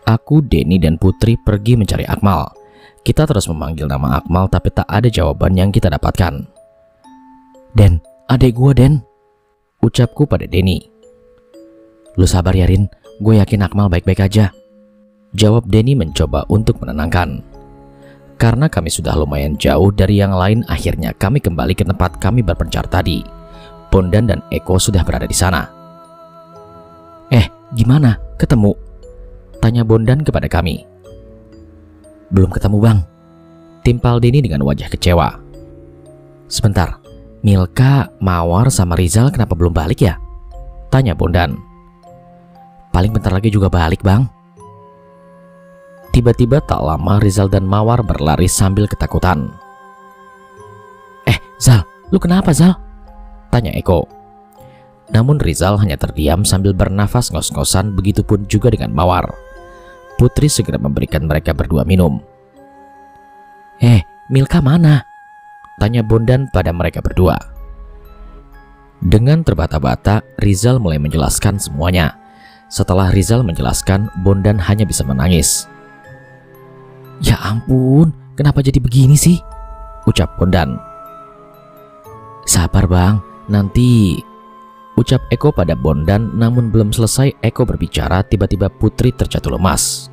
Aku, Denny, dan Putri pergi mencari Akmal. Kita terus memanggil nama Akmal tapi tak ada jawaban yang kita dapatkan. Den, adek gua Den, ucapku pada Denny. Lu sabar ya Rin, gue yakin Akmal baik-baik aja, jawab Denny mencoba untuk menenangkan. Karena kami sudah lumayan jauh dari yang lain, akhirnya kami kembali ke tempat kami berpencar tadi. Bondan dan Eko sudah berada di sana. Gimana? Ketemu? Tanya Bondan kepada kami. Belum ketemu bang, timpal Denny dengan wajah kecewa. Sebentar, Milka, Mawar, sama Rizal kenapa belum balik ya? Tanya Bondan. Paling bentar lagi juga balik bang. Tiba-tiba tak lama Rizal dan Mawar berlari sambil ketakutan. Zal, lu kenapa Zal? Tanya Eko. Namun Rizal hanya terdiam sambil bernafas ngos-ngosan, begitupun juga dengan Mawar. Putri segera memberikan mereka berdua minum. Milka mana? Tanya Bondan pada mereka berdua. Dengan terbata-bata, Rizal mulai menjelaskan semuanya. Setelah Rizal menjelaskan, Bondan hanya bisa menangis. Ya ampun, kenapa jadi begini sih? Ucap Bondan. Sabar bang, nanti, ucap Eko pada Bondan. Namun belum selesai Eko berbicara, tiba-tiba Putri terjatuh lemas.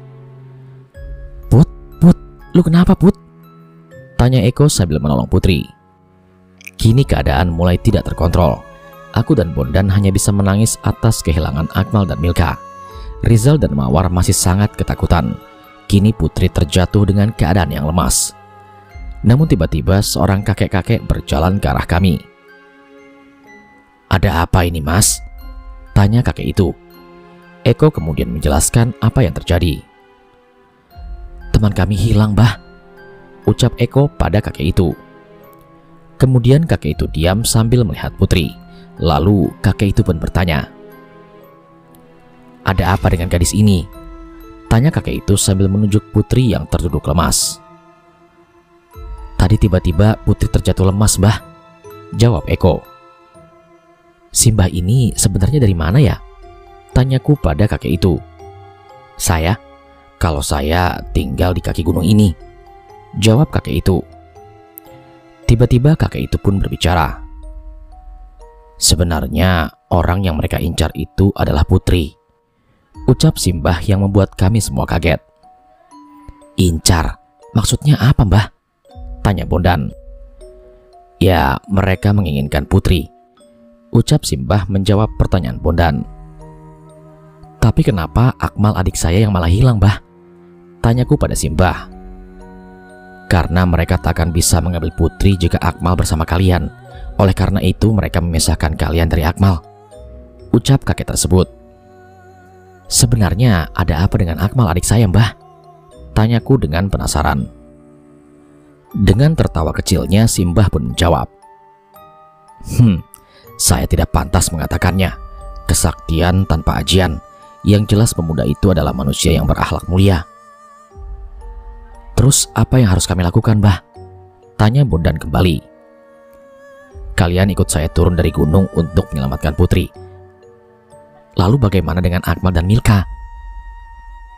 Put, lu kenapa Put? Tanya Eko sambil menolong Putri. Kini keadaan mulai tidak terkontrol. Aku dan Bondan hanya bisa menangis atas kehilangan Akmal dan Milka. Rizal dan Mawar masih sangat ketakutan. Kini Putri terjatuh dengan keadaan yang lemas. Namun tiba-tiba seorang kakek-kakek berjalan ke arah kami. Ada apa ini mas? Tanya kakek itu. Eko kemudian menjelaskan apa yang terjadi. Teman kami hilang bah, ucap Eko pada kakek itu. Kemudian kakek itu diam sambil melihat Putri. Lalu kakek itu pun bertanya. Ada apa dengan gadis ini? Tanya kakek itu sambil menunjuk Putri yang terduduk lemas. Tadi tiba-tiba Putri terjatuh lemas bah, jawab Eko. Simbah ini sebenarnya dari mana ya? Tanyaku pada kakek itu. Saya? Kalau saya tinggal di kaki gunung ini, jawab kakek itu. Tiba-tiba kakek itu pun berbicara. Sebenarnya orang yang mereka incar itu adalah Putri, ucap Simbah yang membuat kami semua kaget. Incar? Maksudnya apa mbah? Tanya Bondan. Ya, mereka menginginkan Putri, ucap Simbah menjawab pertanyaan Bondan. Tapi kenapa Akmal adik saya yang malah hilang bah? Tanyaku pada Simbah. Karena mereka tak akan bisa mengambil Putri jika Akmal bersama kalian. Oleh karena itu mereka memisahkan kalian dari Akmal, ucap kakek tersebut. Sebenarnya ada apa dengan Akmal adik saya mbah? Tanyaku dengan penasaran. Dengan tertawa kecilnya Simbah pun menjawab. Saya tidak pantas mengatakannya. Kesaktian tanpa ajian. Yang jelas pemuda itu adalah manusia yang berakhlak mulia. Terus apa yang harus kami lakukan bah? Tanya Bondan kembali. Kalian ikut saya turun dari gunung untuk menyelamatkan Putri. Lalu bagaimana dengan Akmal dan Milka?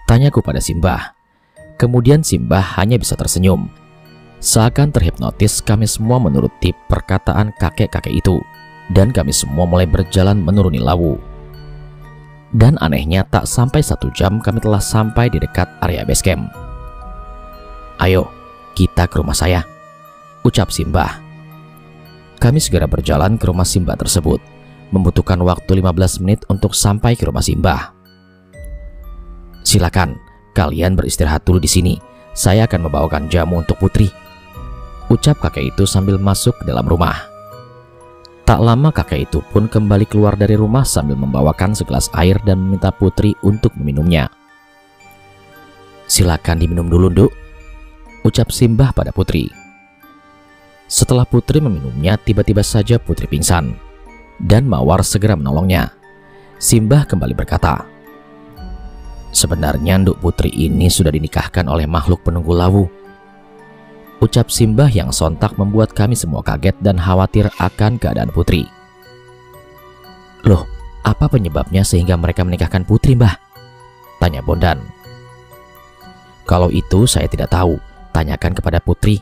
Tanyaku pada Simbah. Kemudian Simbah hanya bisa tersenyum. Seakan terhipnotis kami semua menuruti perkataan kakek-kakek itu. Dan kami semua mulai berjalan menuruni Lawu. Dan anehnya tak sampai 1 jam kami telah sampai di dekat area base camp. Ayo, kita ke rumah saya, ucap Simbah. Kami segera berjalan ke rumah Simbah tersebut. Membutuhkan waktu 15 menit untuk sampai ke rumah Simbah. Silakan, kalian beristirahat dulu di sini. Saya akan membawakan jamu untuk Putri, ucap kakek itu sambil masuk ke dalam rumah. Tak lama kakek itu pun kembali keluar dari rumah sambil membawakan segelas air dan meminta Putri untuk meminumnya. Silakan diminum dulu, Nduk, ucap Simbah pada Putri. Setelah Putri meminumnya, tiba-tiba saja Putri pingsan dan Mawar segera menolongnya. Simbah kembali berkata, sebenarnya Nduk Putri ini sudah dinikahkan oleh makhluk penunggu Lawu, ucap Simbah yang sontak membuat kami semua kaget dan khawatir akan keadaan Putri. Loh, apa penyebabnya sehingga mereka menikahkan Putri, Mbah? Tanya Bondan. Kalau itu saya tidak tahu, tanyakan kepada Putri,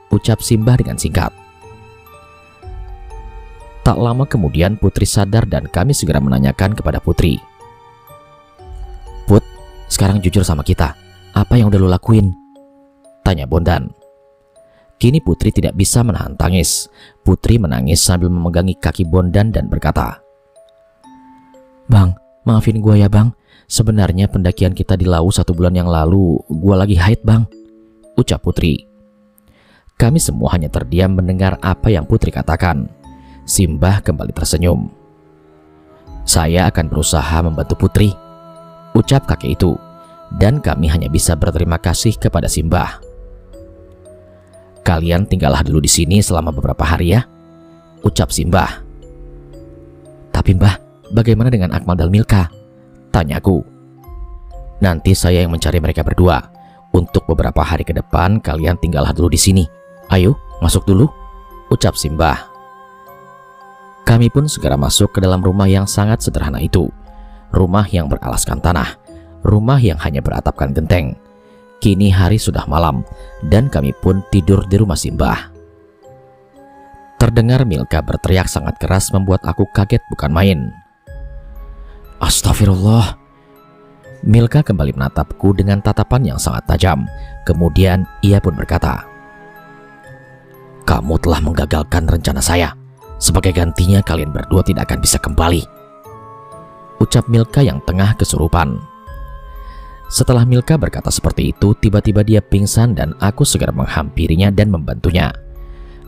ucap Simbah dengan singkat. Tak lama kemudian Putri sadar dan kami segera menanyakan kepada Putri. Put, sekarang jujur sama kita, apa yang udah lo lakuin? Tanya Bondan. Kini Putri tidak bisa menahan tangis. Putri menangis sambil memegangi kaki Bondan dan berkata, Bang, maafin gua ya bang. Sebenarnya pendakian kita di Lawu 1 bulan yang lalu, gua lagi haid bang, ucap Putri. Kami semua hanya terdiam mendengar apa yang Putri katakan. Simbah kembali tersenyum. Saya akan berusaha membantu Putri, ucap kakek itu, dan kami hanya bisa berterima kasih kepada Simbah. Kalian tinggallah dulu di sini selama beberapa hari ya, ucap Simbah. Tapi Mbah, bagaimana dengan Akmal dan Milka? Tanyaku. Nanti saya yang mencari mereka berdua. Untuk beberapa hari ke depan kalian tinggallah dulu di sini. Ayo, masuk dulu, ucap Simbah. Kami pun segera masuk ke dalam rumah yang sangat sederhana itu. Rumah yang beralaskan tanah, rumah yang hanya beratapkan genteng. Kini hari sudah malam dan kami pun tidur di rumah Simbah. Terdengar Milka berteriak sangat keras membuat aku kaget bukan main. Astagfirullah. Milka kembali menatapku dengan tatapan yang sangat tajam. Kemudian ia pun berkata, Kamu telah menggagalkan rencana saya. Sebagai gantinya kalian berdua tidak akan bisa kembali, ucap Milka yang tengah kesurupan. Setelah Milka berkata seperti itu, tiba-tiba dia pingsan dan aku segera menghampirinya dan membantunya.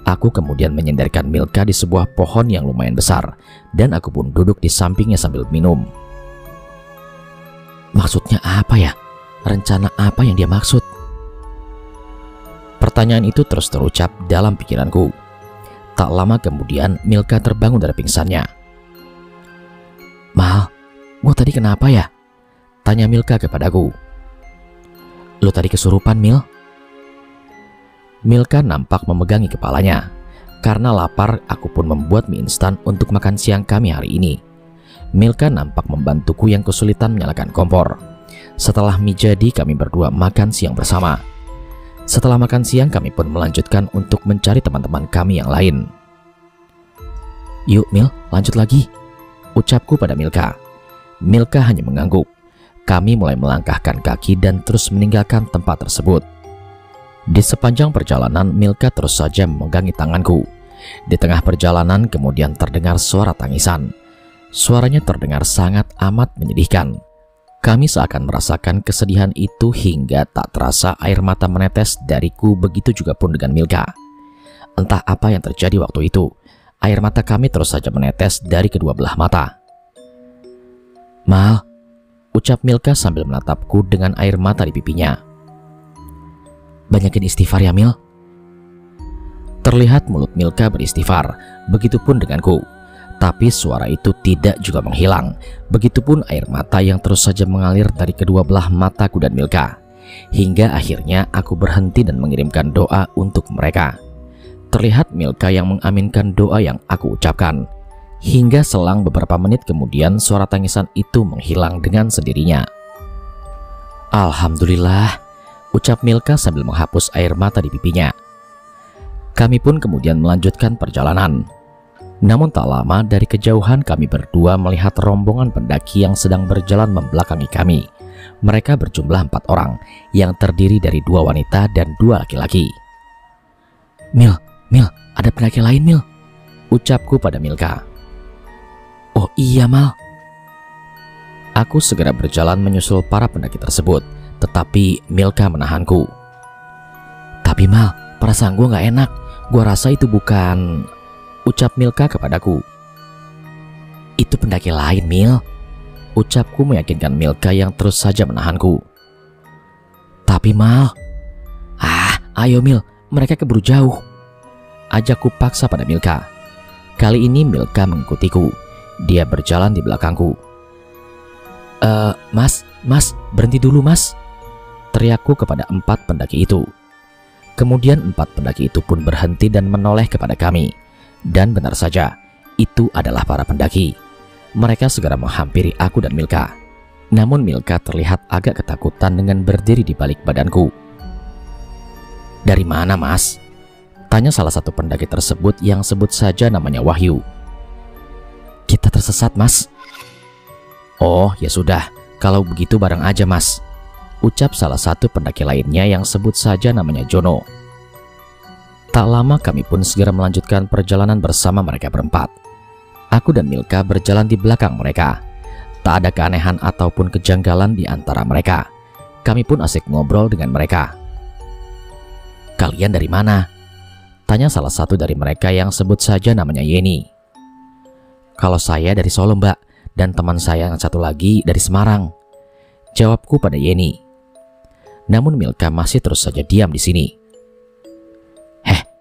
Aku kemudian menyandarkan Milka di sebuah pohon yang lumayan besar dan aku pun duduk di sampingnya sambil minum. Maksudnya apa ya? Rencana apa yang dia maksud? Pertanyaan itu terus terucap dalam pikiranku. Tak lama kemudian Milka terbangun dari pingsannya. Mal, gua tadi kenapa ya? Tanya Milka kepadaku. Lo tadi kesurupan, Mil? Milka nampak memegangi kepalanya. Karena lapar, aku pun membuat mie instan untuk makan siang kami hari ini. Milka nampak membantuku yang kesulitan menyalakan kompor. Setelah mie jadi, kami berdua makan siang bersama. Setelah makan siang, kami pun melanjutkan untuk mencari teman-teman kami yang lain. Yuk Mil, lanjut lagi, ucapku pada Milka. Milka hanya mengangguk. Kami mulai melangkahkan kaki dan terus meninggalkan tempat tersebut. Di sepanjang perjalanan, Milka terus saja memegangi tanganku. Di tengah perjalanan kemudian terdengar suara tangisan. Suaranya terdengar sangat amat menyedihkan. Kami seakan merasakan kesedihan itu hingga tak terasa air mata menetes dariku, begitu juga pun dengan Milka. Entah apa yang terjadi waktu itu, air mata kami terus saja menetes dari kedua belah mata. Mal, ucap Milka sambil menatapku dengan air mata di pipinya. Banyakin istighfar ya Mil. Terlihat mulut Milka beristighfar, begitupun denganku. Tapi suara itu tidak juga menghilang. Begitupun air mata yang terus saja mengalir dari kedua belah mataku dan Milka. Hingga akhirnya aku berhenti dan mengirimkan doa untuk mereka. Terlihat Milka yang mengaminkan doa yang aku ucapkan. Hingga selang beberapa menit kemudian suara tangisan itu menghilang dengan sendirinya. Alhamdulillah, ucap Milka sambil menghapus air mata di pipinya. Kami pun kemudian melanjutkan perjalanan. Namun tak lama dari kejauhan kami berdua melihat rombongan pendaki yang sedang berjalan membelakangi kami. Mereka berjumlah 4 orang yang terdiri dari 2 wanita dan 2 laki-laki. Mil, ada pendaki lain Mil, ucapku pada Milka. Oh iya Mal. Aku segera berjalan menyusul para pendaki tersebut, tetapi Milka menahanku. Tapi Mal, perasaan gue gak enak. Gue rasa itu bukan, ucap Milka kepadaku. Itu pendaki lain Mil, ucapku meyakinkan Milka yang terus saja menahanku. Tapi Mal, ayo Mil, mereka keburu jauh, ajakku paksa pada Milka. Kali ini Milka mengikutiku. Dia berjalan di belakangku. Mas, berhenti dulu mas, teriakku kepada 4 pendaki itu. Kemudian 4 pendaki itu pun berhenti dan menoleh kepada kami. Dan benar saja, itu adalah para pendaki. Mereka segera menghampiri aku dan Milka. Namun Milka terlihat agak ketakutan dengan berdiri di balik badanku. "Dari mana, Mas?" tanya salah satu pendaki tersebut yang sebut saja namanya Wahyu. "Kita tersesat, Mas." "Oh, ya sudah, kalau begitu bareng aja, Mas," ucap salah satu pendaki lainnya yang sebut saja namanya Jono. Tak lama kami pun segera melanjutkan perjalanan bersama mereka berempat. Aku dan Milka berjalan di belakang mereka. Tak ada keanehan ataupun kejanggalan di antara mereka. Kami pun asik ngobrol dengan mereka. "Kalian dari mana?" tanya salah satu dari mereka yang sebut saja namanya Yeni. "Kalau saya dari Solo, Mbak, dan teman saya yang satu lagi dari Semarang," jawabku pada Yeni. Namun Milka masih terus saja diam di sini.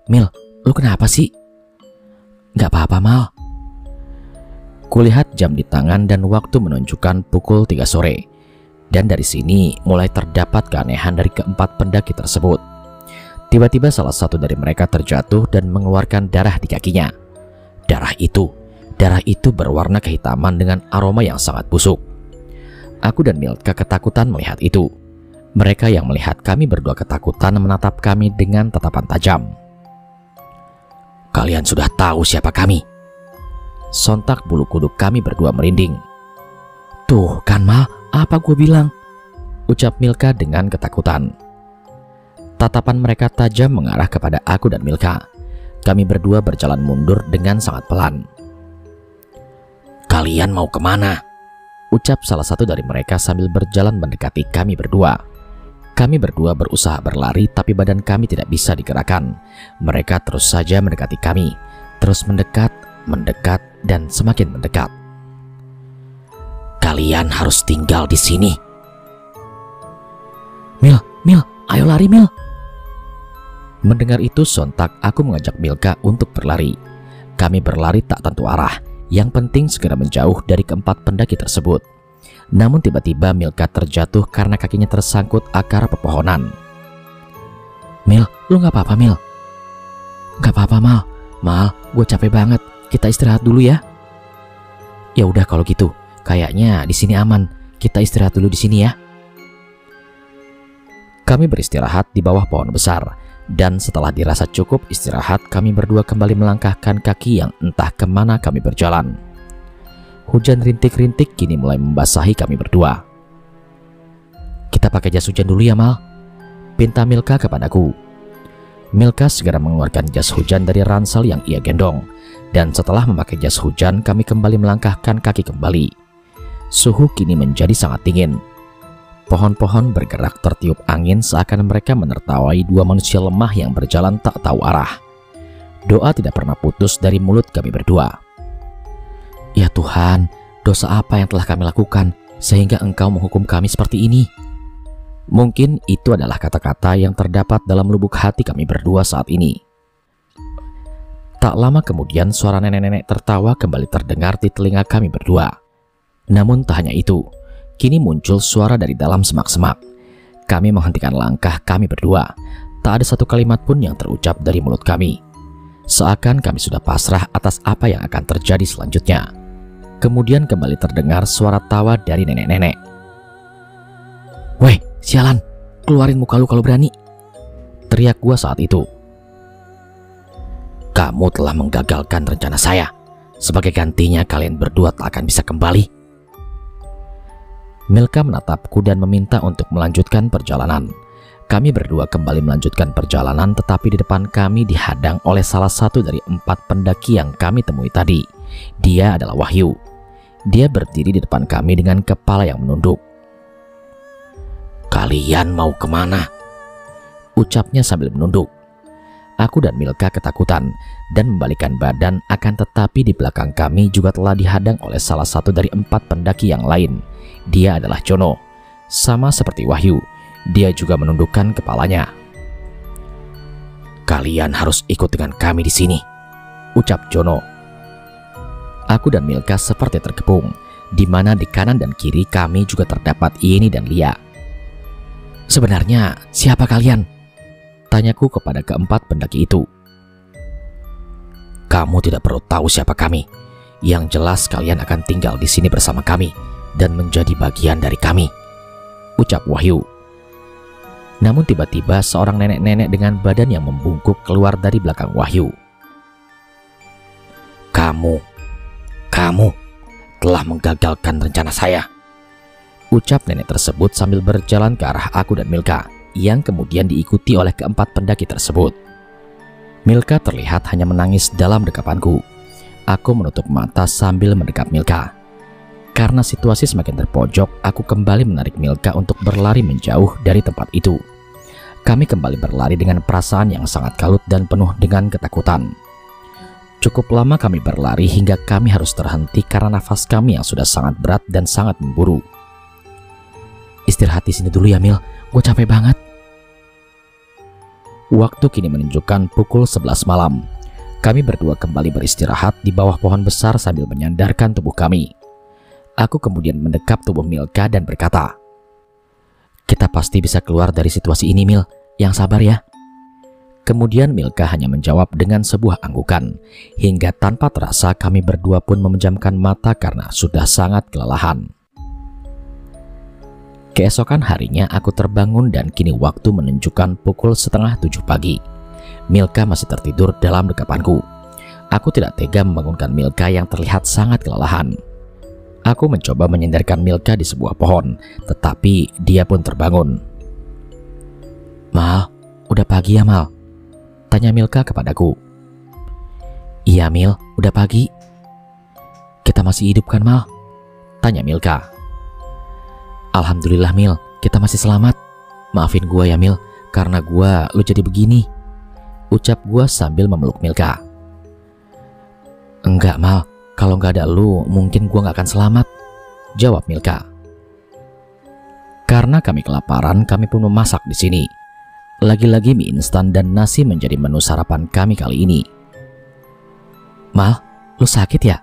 "Mil, lu kenapa sih?" "Gak apa-apa, Mal." Kulihat jam di tangan dan waktu menunjukkan pukul 3 sore. Dan dari sini mulai terdapat keanehan dari keempat pendaki tersebut. Tiba-tiba salah satu dari mereka terjatuh dan mengeluarkan darah di kakinya. Darah itu berwarna kehitaman dengan aroma yang sangat busuk. Aku dan Milka ketakutan melihat itu. Mereka yang melihat kami berdua ketakutan menatap kami dengan tatapan tajam. "Kalian sudah tahu siapa kami?" Sontak bulu kuduk kami berdua merinding. "Tuh kan, Mal, apa gue bilang?" ucap Milka dengan ketakutan. Tatapan mereka tajam mengarah kepada aku dan Milka. Kami berdua berjalan mundur dengan sangat pelan. "Kalian mau kemana?" ucap salah satu dari mereka sambil berjalan mendekati kami berdua. Kami berdua berusaha berlari tapi badan kami tidak bisa digerakkan. Mereka terus saja mendekati kami, terus mendekat, dan semakin mendekat. "Kalian harus tinggal di sini." Mil, ayo lari, Mil." Mendengar itu sontak aku mengajak Milka untuk berlari. Kami berlari tak tentu arah, yang penting segera menjauh dari keempat pendaki tersebut. Namun tiba-tiba Milka terjatuh karena kakinya tersangkut akar pepohonan. "Mil, lu gak apa-apa, Mil?" "Gak apa-apa, Mal, gue capek banget. Kita istirahat dulu ya." "Ya udah kalau gitu, kayaknya di sini aman. Kita istirahat dulu di sini ya." Kami beristirahat di bawah pohon besar, dan setelah dirasa cukup istirahat, kami berdua kembali melangkahkan kaki yang entah kemana kami berjalan. Hujan rintik-rintik kini mulai membasahi kami berdua. "Kita pakai jas hujan dulu ya, Mal," pinta Milka kepadaku. Milka segera mengeluarkan jas hujan dari ransel yang ia gendong. Dan setelah memakai jas hujan, kami kembali melangkahkan kaki kembali. Suhu kini menjadi sangat dingin. Pohon-pohon bergerak tertiup angin seakan mereka menertawai dua manusia lemah yang berjalan tak tahu arah. Doa tidak pernah putus dari mulut kami berdua. "Ya Tuhan, dosa apa yang telah kami lakukan sehingga Engkau menghukum kami seperti ini?" Mungkin itu adalah kata-kata yang terdapat dalam lubuk hati kami berdua saat ini. Tak lama kemudian suara nenek-nenek tertawa kembali terdengar di telinga kami berdua. Namun tak hanya itu, kini muncul suara dari dalam semak-semak. Kami menghentikan langkah kami berdua. Tak ada satu kalimat pun yang terucap dari mulut kami. Seakan kami sudah pasrah atas apa yang akan terjadi selanjutnya. Kemudian kembali terdengar suara tawa dari nenek-nenek. "Weh, sialan, keluarin muka lu kalau berani," teriak gua saat itu. "Kamu telah menggagalkan rencana saya. Sebagai gantinya kalian berdua tak akan bisa kembali." Milka menatapku dan meminta untuk melanjutkan perjalanan. Kami berdua kembali melanjutkan perjalanan, tetapi di depan kami dihadang oleh salah satu dari 4 pendaki yang kami temui tadi. Dia adalah Wahyu. Dia berdiri di depan kami dengan kepala yang menunduk. "Kalian mau kemana?" ucapnya sambil menunduk. Aku dan Milka ketakutan dan membalikkan badan, akan tetapi di belakang kami juga telah dihadang oleh salah satu dari 4 pendaki yang lain. Dia adalah Jono. Sama seperti Wahyu, dia juga menundukkan kepalanya. "Kalian harus ikut dengan kami di sini," ucap Jono. Aku dan Milka seperti terkepung, di mana di kanan dan kiri kami juga terdapat Yeni dan Lia. "Sebenarnya siapa kalian?" tanyaku kepada keempat pendaki itu. "Kamu tidak perlu tahu siapa kami. Yang jelas kalian akan tinggal di sini bersama kami dan menjadi bagian dari kami, ucap Wahyu. Namun tiba-tiba seorang nenek-nenek dengan badan yang membungkuk keluar dari belakang Wahyu. Kamu telah menggagalkan rencana saya, ucap nenek tersebut sambil berjalan ke arah aku dan Milka, yang kemudian diikuti oleh keempat pendaki tersebut. Milka terlihat hanya menangis dalam dekapanku. Aku menutup mata sambil mendekap Milka. Karena situasi semakin terpojok, aku kembali menarik Milka untuk berlari menjauh dari tempat itu. Kami kembali berlari dengan perasaan yang sangat kalut dan penuh dengan ketakutan. Cukup lama kami berlari hingga kami harus terhenti karena nafas kami yang sudah sangat berat dan sangat memburu. Istirahat di sini dulu ya Mil, gue capek banget. Waktu kini menunjukkan pukul 11 malam. Kami berdua kembali beristirahat di bawah pohon besar sambil menyandarkan tubuh kami. Aku kemudian mendekap tubuh Milka dan berkata, "Kita pasti bisa keluar dari situasi ini Mil, yang sabar ya." Kemudian Milka hanya menjawab dengan sebuah anggukan, hingga tanpa terasa kami berdua pun memejamkan mata karena sudah sangat kelelahan. Keesokan harinya aku terbangun dan kini waktu menunjukkan pukul 6:30 pagi. Milka masih tertidur dalam dekapanku. Aku tidak tega membangunkan Milka yang terlihat sangat kelelahan. Aku mencoba menyandarkan Milka di sebuah pohon, tetapi dia pun terbangun. "Mal, udah pagi ya Mal?" tanya Milka kepadaku. "Iya Mil, udah pagi." "Kita masih hidup kan Mal?" tanya Milka. "Alhamdulillah Mil, kita masih selamat. Maafin gua ya Mil, karena gua lu jadi begini," ucap gua sambil memeluk Milka. "Enggak Mal, kalau nggak ada lu mungkin gua nggak akan selamat," jawab Milka. Karena kami kelaparan, kami pun memasak di sini. Lagi-lagi mie instan dan nasi menjadi menu sarapan kami kali ini. "Mal, lu sakit ya?"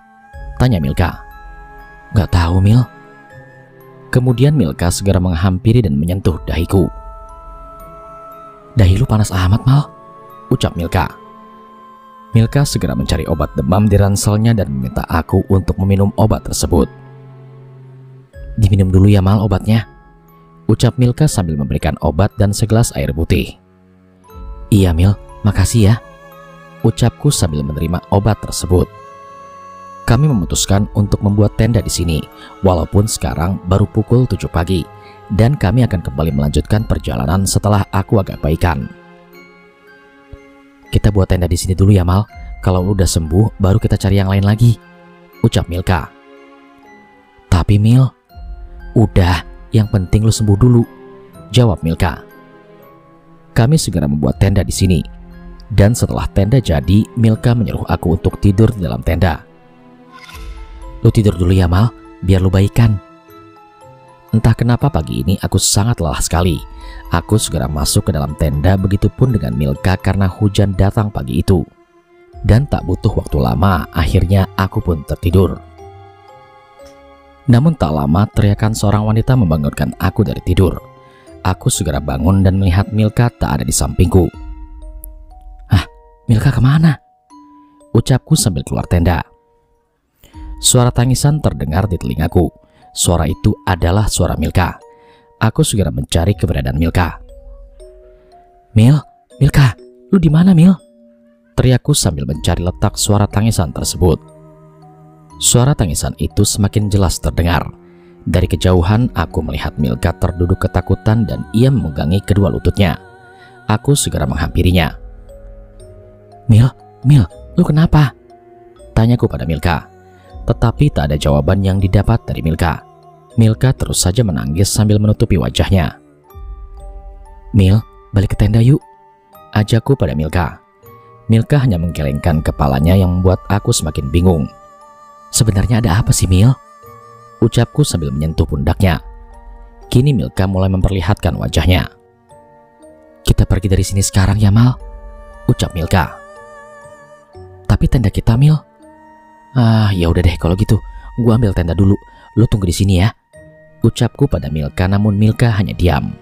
tanya Milka. "Nggak tahu Mil." Kemudian Milka segera menghampiri dan menyentuh dahiku. "Dahi lu panas amat Mal," ucap Milka. Milka segera mencari obat demam di ranselnya dan meminta aku untuk meminum obat tersebut. "Diminum dulu ya Mal obatnya," ucap Milka sambil memberikan obat dan segelas air putih. "Iya Mil, makasih ya," ucapku sambil menerima obat tersebut. Kami memutuskan untuk membuat tenda di sini, walaupun sekarang baru pukul 7 pagi, dan kami akan kembali melanjutkan perjalanan setelah aku agak baikan. "Kita buat tenda di sini dulu ya Mal, kalau lu udah sembuh baru kita cari yang lain lagi," ucap Milka. "Tapi Mil..." "Udah, yang penting lu sembuh dulu," jawab Milka. Kami segera membuat tenda di sini, dan setelah tenda jadi, Milka menyuruh aku untuk tidur di dalam tenda. "Lu tidur dulu ya Mal, biar lu baikan." Entah kenapa pagi ini aku sangat lelah sekali. Aku segera masuk ke dalam tenda, begitupun dengan Milka karena hujan datang pagi itu. Dan tak butuh waktu lama, akhirnya aku pun tertidur. Namun tak lama teriakan seorang wanita membangunkan aku dari tidur. Aku segera bangun dan melihat Milka tak ada di sampingku. "Ah, Milka kemana?" ucapku sambil keluar tenda. Suara tangisan terdengar di telingaku. Suara itu adalah suara Milka. Aku segera mencari keberadaan Milka. Milka, lu di mana Mil?" teriakku sambil mencari letak suara tangisan tersebut. Suara tangisan itu semakin jelas terdengar. Dari kejauhan aku melihat Milka terduduk ketakutan dan ia memegangi kedua lututnya. Aku segera menghampirinya. Mil, lu kenapa?" tanyaku pada Milka. Tetapi tak ada jawaban yang didapat dari Milka. Milka terus saja menangis sambil menutupi wajahnya. "Mil, balik ke tenda yuk," ajakku pada Milka. Milka hanya menggelengkan kepalanya yang membuat aku semakin bingung. "Sebenarnya ada apa sih Mil?" ucapku sambil menyentuh pundaknya. Kini Milka mulai memperlihatkan wajahnya. "Kita pergi dari sini sekarang ya Mal," ucap Milka. "Tapi tenda kita Mil." Ya udah deh kalau gitu, gua ambil tenda dulu. Lu tunggu di sini ya," ucapku pada Milka, namun Milka hanya diam.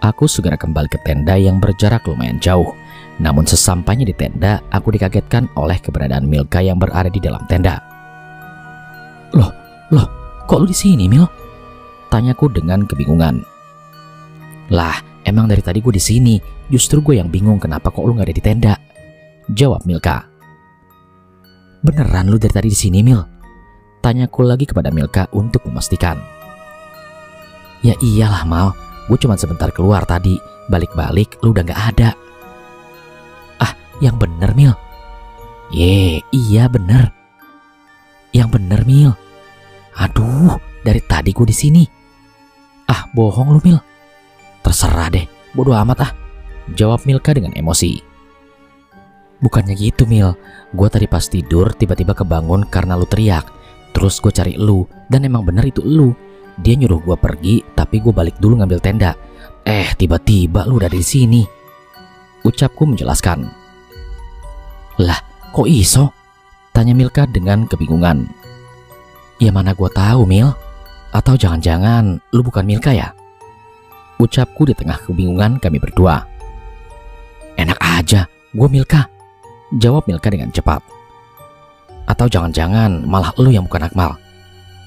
Aku segera kembali ke tenda yang berjarak lumayan jauh. Namun sesampainya di tenda, aku dikagetkan oleh keberadaan Milka yang berada di dalam tenda. "Loh, Loh, kok lu di sini, Mil? Tanyaku dengan kebingungan. Lah, emang dari tadi gue di sini. Justru gue yang bingung kenapa kok lu nggak ada di tenda. Jawab Milka. Beneran lu dari tadi di sini, Mil? Tanyaku lagi kepada Milka untuk memastikan. Ya iyalah, Mal. Gue cuma sebentar keluar tadi. Balik-balik lu udah nggak ada. Ah, yang bener, Mil. Iya bener. Yang bener, Mil. Aduh, dari tadi gue di sini. Ah, bohong lu, Mil. Terserah deh, bodo amat ah. Jawab Milka dengan emosi. Bukannya gitu, Mil. Gue tadi pas tidur tiba-tiba kebangun karena lu teriak. Terus gue cari lu, dan emang bener itu lu. Dia nyuruh gue pergi, tapi gue balik dulu ngambil tenda. Tiba-tiba lu udah di sini. Ucapku menjelaskan. Lah, kok iso? Tanya Milka dengan kebingungan. Ya mana gue tahu, Mil. Atau jangan-jangan lu bukan Milka ya? Ucapku di tengah kebingungan kami berdua. Enak aja, gue Milka. Jawab Milka dengan cepat. Atau jangan-jangan malah lu yang bukan Akmal?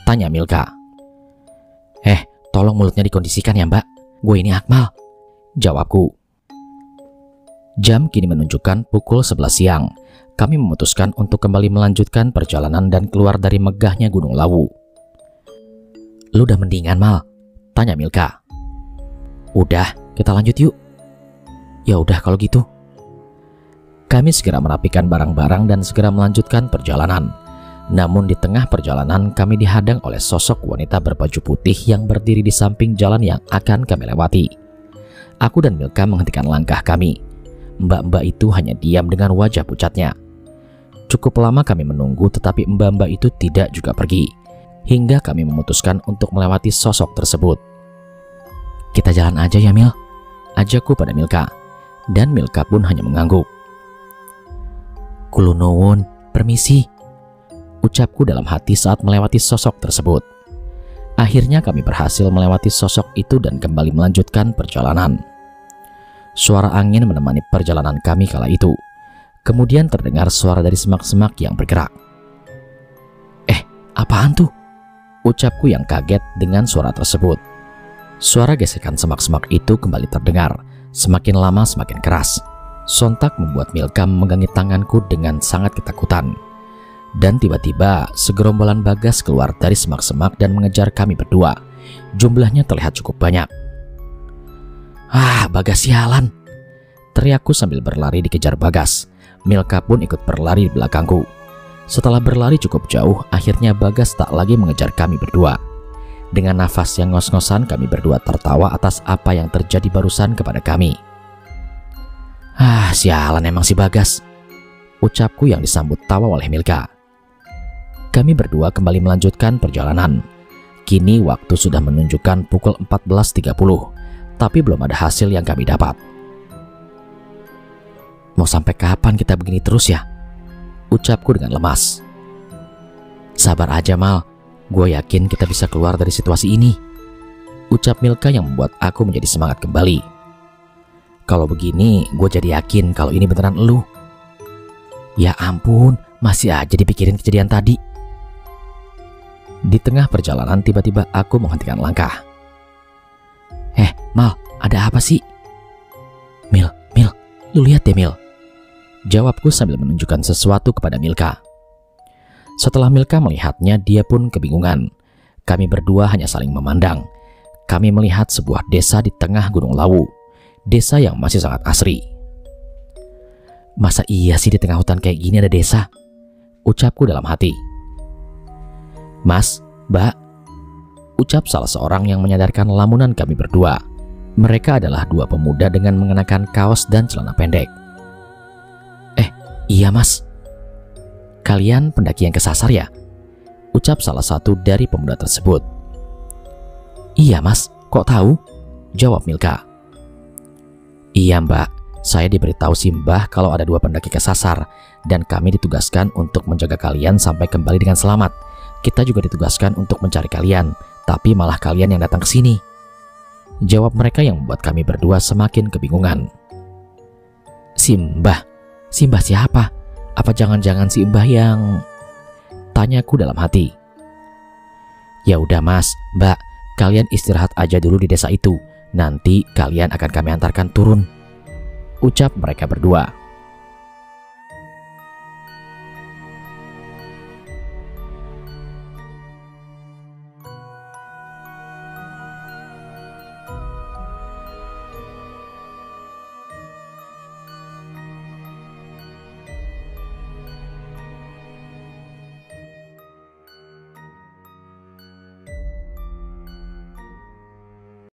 Tanya Milka. Tolong mulutnya dikondisikan ya, Mbak. Gue ini Akmal. Jawabku. Jam kini menunjukkan pukul 11 siang. Kami memutuskan untuk kembali melanjutkan perjalanan dan keluar dari megahnya Gunung Lawu. Lu udah mendingan, Mal? Tanya Milka. Udah, kita lanjut yuk. Ya udah kalau gitu. Kami segera merapikan barang-barang dan segera melanjutkan perjalanan. Namun di tengah perjalanan kami dihadang oleh sosok wanita berbaju putih yang berdiri di samping jalan yang akan kami lewati. Aku dan Milka menghentikan langkah kami. Mbak-mbak itu hanya diam dengan wajah pucatnya. Cukup lama kami menunggu tetapi mbak-mbak itu tidak juga pergi. Hingga kami memutuskan untuk melewati sosok tersebut. Kita jalan aja ya, Mil. Ajakku pada Milka. Dan Milka pun hanya mengangguk. Kulunuwun, permisi. Ucapku dalam hati saat melewati sosok tersebut. Akhirnya kami berhasil melewati sosok itu dan kembali melanjutkan perjalanan. Suara angin menemani perjalanan kami kala itu. Kemudian terdengar suara dari semak-semak yang bergerak. Apaan tuh? Ucapku yang kaget dengan suara tersebut. Suara gesekan semak-semak itu kembali terdengar. Semakin lama semakin keras. Sontak membuat Milka memegangi tanganku dengan sangat ketakutan. Dan tiba-tiba segerombolan bagas keluar dari semak-semak dan mengejar kami berdua. Jumlahnya terlihat cukup banyak. Bagas sialan! Teriakku sambil berlari dikejar bagas. Milka pun ikut berlari di belakangku. Setelah berlari cukup jauh, akhirnya bagas tak lagi mengejar kami berdua. Dengan nafas yang ngos-ngosan kami berdua tertawa atas apa yang terjadi barusan kepada kami. Sialan emang si bagas! Ucapku yang disambut tawa oleh Milka. Kami berdua kembali melanjutkan perjalanan. Kini waktu sudah menunjukkan pukul 14.30, tapi belum ada hasil yang kami dapat. Mau sampai kapan kita begini terus ya? Ucapku dengan lemas. Sabar aja, Mal. Gue yakin kita bisa keluar dari situasi ini. Ucap Milka yang membuat aku menjadi semangat kembali. Kalau begini, gue jadi yakin kalau ini beneran elu. Ya ampun, masih aja dipikirin kejadian tadi. Di tengah perjalanan tiba-tiba aku menghentikan langkah. Mal, ada apa sih? Mil, lu lihat deh, Mil. Jawabku sambil menunjukkan sesuatu kepada Milka. Setelah Milka melihatnya, dia pun kebingungan. Kami berdua hanya saling memandang. Kami melihat sebuah desa di tengah Gunung Lawu. Desa yang masih sangat asri. Masa iya sih di tengah hutan kayak gini ada desa? Ucapku dalam hati. Mas, Mbak, ucap salah seorang yang menyadarkan lamunan kami berdua. Mereka adalah dua pemuda dengan mengenakan kaos dan celana pendek. Iya, Mas. Kalian pendaki yang kesasar ya? Ucap salah satu dari pemuda tersebut. Iya, Mas. Kok tahu? Jawab Milka. Iya, Mbak. Saya diberitahu si Mbah kalau ada dua pendaki kesasar dan kami ditugaskan untuk menjaga kalian sampai kembali dengan selamat. Kita juga ditugaskan untuk mencari kalian, tapi malah kalian yang datang ke sini. Jawab mereka yang membuat kami berdua semakin kebingungan. Si Mbah? Si Mbah siapa? Apa jangan-jangan si Mbah yang... Tanyaku dalam hati. Ya udah Mas, Mbak, kalian istirahat aja dulu di desa itu. Nanti kalian akan kami antarkan turun, ucap mereka berdua.